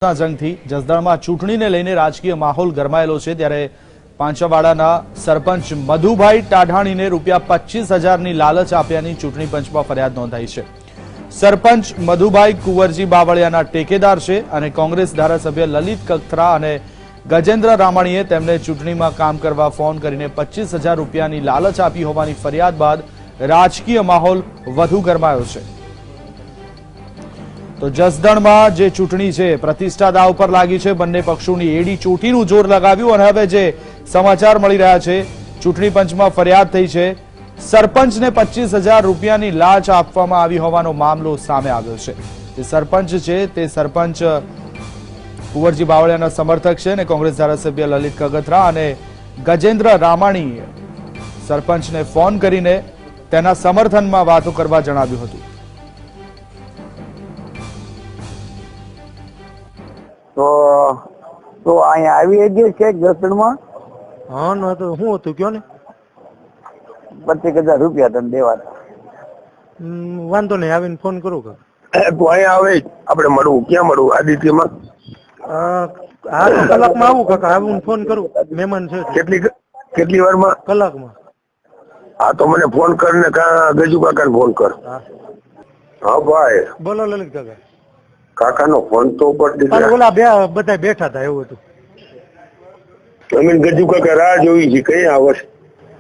જંગથી જસદણમાં ચૂંટણીને લઈને રાજકીય માહોલ ગરમાયેલો છે ત્યારે પાંચવાડાના સરપંચ મધુભાઈ ટાઢાણીને ₹25,000ની લાલચ આપ્યાની ચૂંટણી પંચમાં ફરિયાદ નોંધાઈ છે। સરપંચ મધુભાઈ કુંવરજી બાવળિયાના ટેકેદાર છે અને કોંગ્રેસ ધારાસભ્ય લલિત કગથરા અને ગજેન્દ્ર રામાણીએ તેમને ચૂંટણીમાં કામ કરવા ફોન કરીને ₹25,000ની લાલચ આપી હોવાની ફરિયાદ બાદ રાજકીય માહોલ વધુ ગરમાયો છે। તો જસદણમાં જે ચૂંટણી છે પ્રતિષ્ઠા દાવ પર લાગી છે। બંને પક્ષોની એડી ચોટીનું જોર લગાવ્યું અને હવે જે સમાચાર મળી રહ્યા છે ચૂંટણી પંચમાં ફરિયાદ થઈ છે। સરપંચને ₹25,000ની લાંચ આપવામાં આવી હોવાનો મામલો સામે આવ્યો છે। જે સરપંચ છે તે સરપંચ કુંવરજી બાવળિયાના સમર્થક છે અને કોંગ્રેસ ધારાસભ્ય લલિત કગથરા અને ગજેન્દ્ર રામાણીએ સરપંચને ફોન કરીને તેના સમર્થનમાં વાતો કરવા જણાવ્યું હતું। તો અહીંયા આવી ગઈ છે જસદણમાં। હા ના તો શું હતું કયો ને। ₹25,000 તને દેવાના। વાંધો નહીં આવીને ફોન કરું કે તું અહીંયા આવે આપણે મળવું ક્યાં મળવું આદિત્યમાં? હા તો કલાકમાં આવું કાકા આવીને ફોન કરું મહેમાન છે કેટલી વારમાં? કલાકમાં। હા તો મને ફોન કર ને ગજુ કાકાને ફોન કર। હા ભાઈ બોલો લલિત કાકા। કાકાનો ફોન તો ઉપર દીધા ઓલા બધા બેઠા હતા એવું હતું। અમે ગજુ કાકા રાહ જોઈ છે કઈ આવે?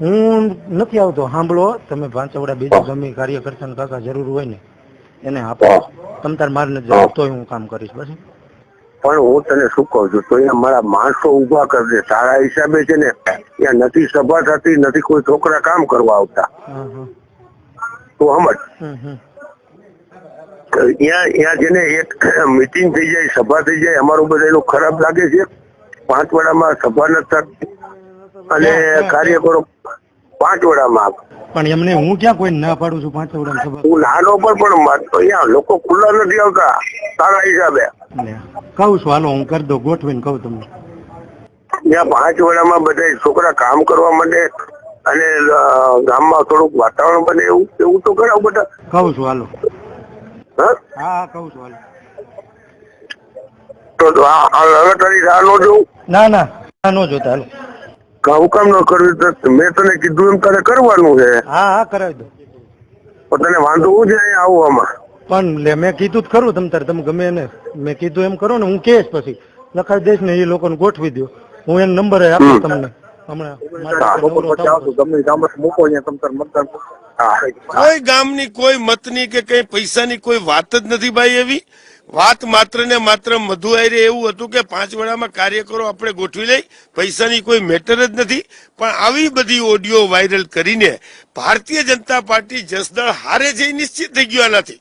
હું નથી આવતો સાંભળો તમે ભાંચવડા બીજું ગમે કાર્ય કરતા ને કાકા જરૂર હોય ને એને આપો તમ તાર મારને તોય હું કામ કરીશ બસ। પણ હું તને શું કઉ છું તો અહીંયા મારા માણસો ઉભા કરી દે તારા હિસાબે છે ને ત્યાં નથી સભા થતી નથી કોઈ છોકરા કામ કરવા આવતા તો સમજ ત્યાં જેને એક મીટિંગ થઈ જાય સભા થઈ જાય અમારું બધા એનું ખરાબ લાગે છે। પાંચવાડામાં સભા નથી અને કાર્યકરો પાંચવાડામાં પણ એમને હું ક્યાં કોઈ ના પાડું છું પાંચવાડા સભા હું નાનો પણ અહીંયા લોકો ખુલ્લા નથી આવતા તારા હિસાબે કહું છું હાલો હું કરી દઉં ગોઠવીને કહું તમને। ત્યાં પાંચવાડામાં બધા છોકરા કામ કરવા માંડે અને ગામમાં થોડુંક વાતાવરણ બને એવું તો કરાવ બધા। કહું છું હાલો। હા કહું છું હાલો। તો તારી રાહ ન જોઉં? ના ના ન જોતા હાલો। હું કામ ન કરવું? મેં તને કીધું એમ તારે કરવાનું છે। હા કરાવી દો। પણ તને વાંધો હું છે અહીંયા આવવામાં? પણ મેં કીધું જ ખરું તમે ગમે એને મેં કીધું એમ કરો ને હું કેસ પછી લખાવી દઈશ ને એ લોકોને ગોઠવી દો હું એનો નંબર આપીશ તમને હમણાં। કોઈ ગામની કોઈ મતની કે કઈ પૈસાની કોઈ વાત જ નથી ભાઈ। એવી વાત માત્ર ને માત્ર મધુ આયરે એવું હતું કે પાંચવાડામાં કાર્યકરો આપણે ગોઠવી લઈ પૈસાની કોઈ મેટર જ નથી। પણ આવી બધી ઓડિયો વાયરલ કરીને ભારતીય જનતા પાર્ટી જસદણ હારે છે એ નિશ્ચિત થઈ ગયો નથી।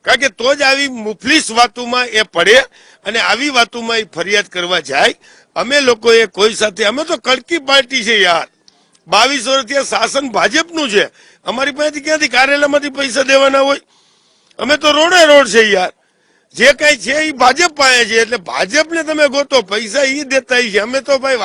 કારણ કે તો જ આવી મુફલીસ વાતોમાં એ પડે અને આવી વાતોમાં એ ફરિયાદ કરવા જાય। અમે લોકોએ કોઈ સાથે અમે તો કડકી પાર્ટી છે યાર। 22 વર્ષથી શાસન ભાજપનું છે। અમારી પાસેથી ક્યાંથી કાર્યાલયમાંથી પૈસા દેવાના હોય? અમે તો રોડે રોડ છે યાર। જે કઈ છે એ ભાજપ પાસે છે એટલે ભાજપને તમે ગોતો પૈસા એ દેતા છે। અમે તો ભાઈ